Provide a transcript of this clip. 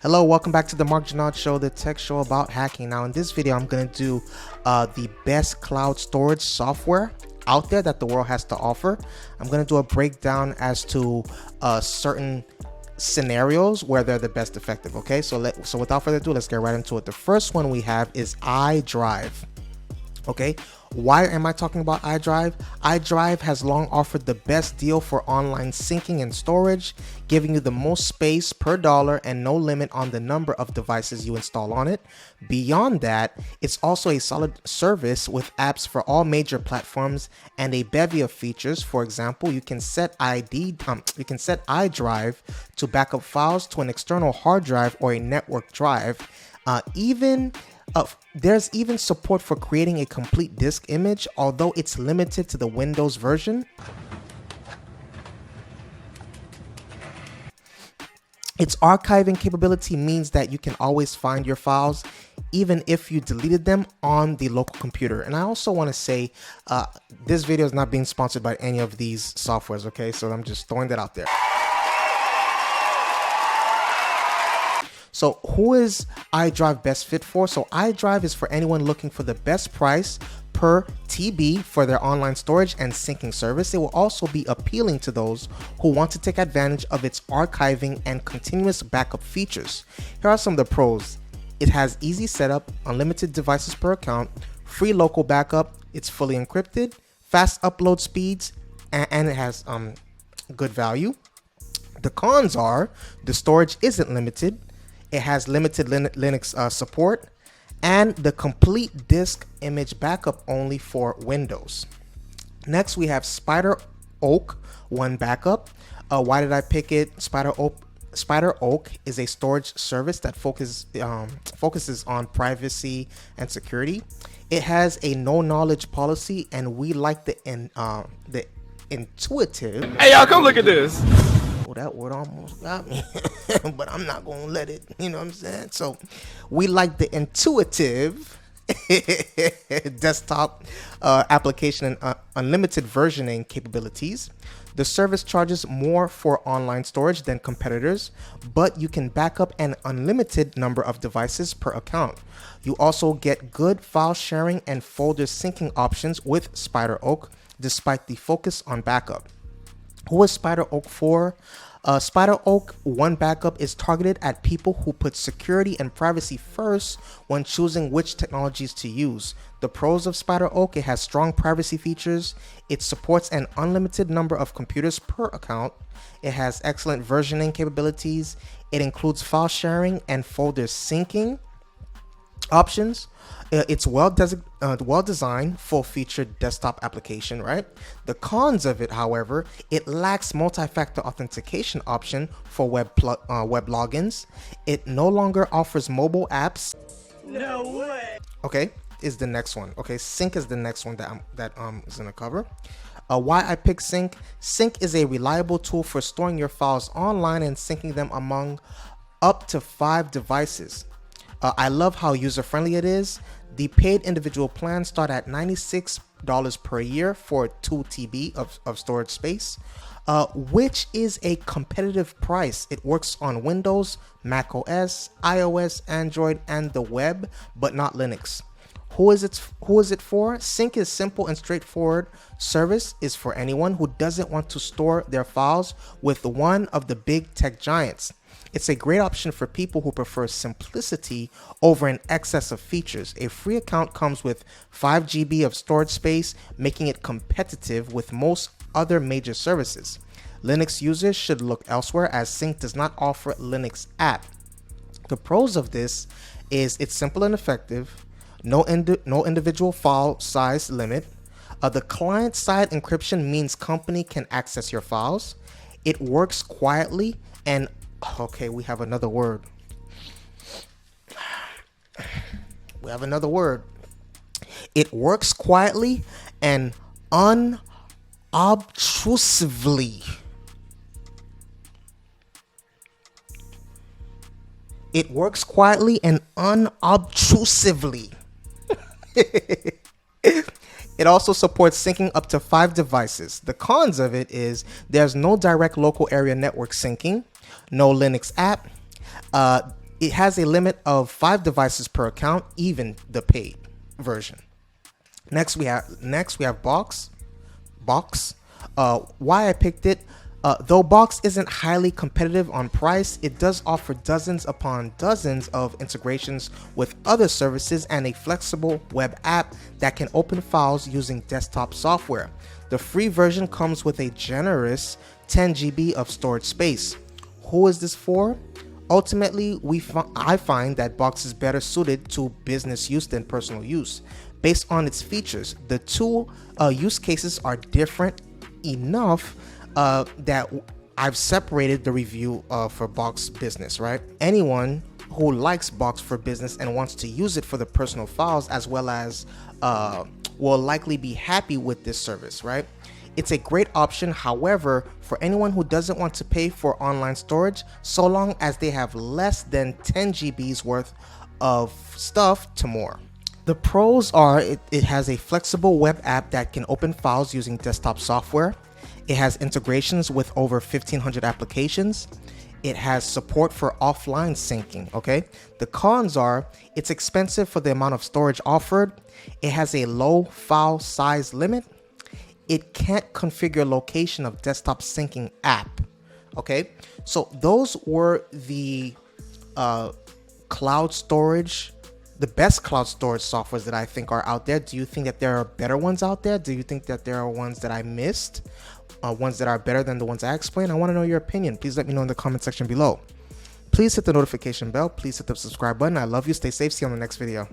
Hello, welcome back to the Marc Drouinaud Show, the tech show about hacking. Now, in this video, I'm going to do the best cloud storage software out there that the world has to offer. I'm going to do a breakdown as to certain scenarios where they're the best effective. Okay, so without further ado, let's get right into it. The first one we have is iDrive. Okay, why am I talking about iDrive? iDrive has long offered the best deal for online syncing and storage, giving you the most space per dollar and no limit on the number of devices you install on it. Beyond that, it's also a solid service with apps for all major platforms and a bevy of features. For example, you can set iDrive to back up files to an external hard drive or a network drive. There's even support for creating a complete disk image, although it's limited to the Windows version. Its archiving capability means that you can always find your files, even if you deleted them on the local computer. And I also want to say, this video is not being sponsored by any of these softwares, okay? So I'm just throwing that out there. So who is iDrive best fit for? So iDrive is for anyone looking for the best price per TB for their online storage and syncing service. It will also be appealing to those who want to take advantage of its archiving and continuous backup features. Here are some of the pros. It has easy setup, unlimited devices per account, free local backup, it's fully encrypted, fast upload speeds, and it has good value. The cons are the storage isn't limited. It has limited Linux support, and the complete disk image backup only for Windows. Next, we have SpiderOak One Backup. Why did I pick it? SpiderOak is a storage service that focuses on privacy and security. It has a no knowledge policy, and we like the intuitive. Hey y'all, come look at this. Well, that word almost got me, but I'm not gonna let it, you know what I'm saying? So we like the intuitive desktop application and unlimited versioning capabilities. The service charges more for online storage than competitors, but you can back up an unlimited number of devices per account. You also get good file sharing and folder syncing options with SpiderOak, despite the focus on backup. Who is SpiderOak for? SpiderOak One Backup is targeted at people who put security and privacy first when choosing which technologies to use. The pros of SpiderOak: it has strong privacy features, it supports an unlimited number of computers per account, it has excellent versioning capabilities, it includes file sharing and folder syncing options. It's well designed, full-featured desktop application, right? The cons of it, however, it lacks multi-factor authentication option for web logins. It no longer offers mobile apps. No way. Okay, is the next one. Okay, Sync is the next one that is gonna cover. Why I picked Sync? Sync is a reliable tool for storing your files online and syncing them among up to 5 devices. I love how user-friendly it is. The paid individual plans start at $96 per year for 2 TB of storage space, which is a competitive price. It works on Windows, Mac OS, iOS, Android, and the web, but not Linux. Who is it for? Sync is simple and straightforward. Service is for anyone who doesn't want to store their files with one of the big tech giants. It's a great option for people who prefer simplicity over an excess of features. A free account comes with 5 GB of storage space, making it competitive with most other major services. Linux users should look elsewhere, as Sync does not offer Linux app. The pros of this is it's simple and effective, no individual file size limit. The client-side encryption means company can access your files. It works quietly and okay, we have another word. It works quietly and unobtrusively. It works quietly and unobtrusively. It also supports syncing up to 5 devices. The cons of it is there's no direct local area network syncing, no Linux app. It has a limit of 5 devices per account, even the paid version. Next we have Box. Why I picked it. Though Box isn't highly competitive on price, it does offer dozens upon dozens of integrations with other services and a flexible web app that can open files using desktop software. The free version comes with a generous 10 GB of storage space. Who is this for? Ultimately, I find that Box is better suited to business use than personal use. Based on its features, the two use cases are different enough that I've separated the review for Box Business, right? Anyone who likes Box for Business and wants to use it for the personal files as well as will likely be happy with this service, right? It's a great option. However, for anyone who doesn't want to pay for online storage, so long as they have less than 10 GBs worth of stuff to more. The pros are it has a flexible web app that can open files using desktop software. It has integrations with over 1,500 applications. It has support for offline syncing, okay? The cons are it's expensive for the amount of storage offered. It has a low file size limit. It can't configure location of desktop syncing app, okay? So those were the cloud storage, the best cloud storage softwares that I think are out there. Do you think that there are better ones out there? Do you think that there are ones that I missed? Ones that are better than the ones I explained? I want to know your opinion. Please let me know in the comment section below. Please hit the notification bell. Please hit the subscribe button. I love you. Stay safe. See you on the next video.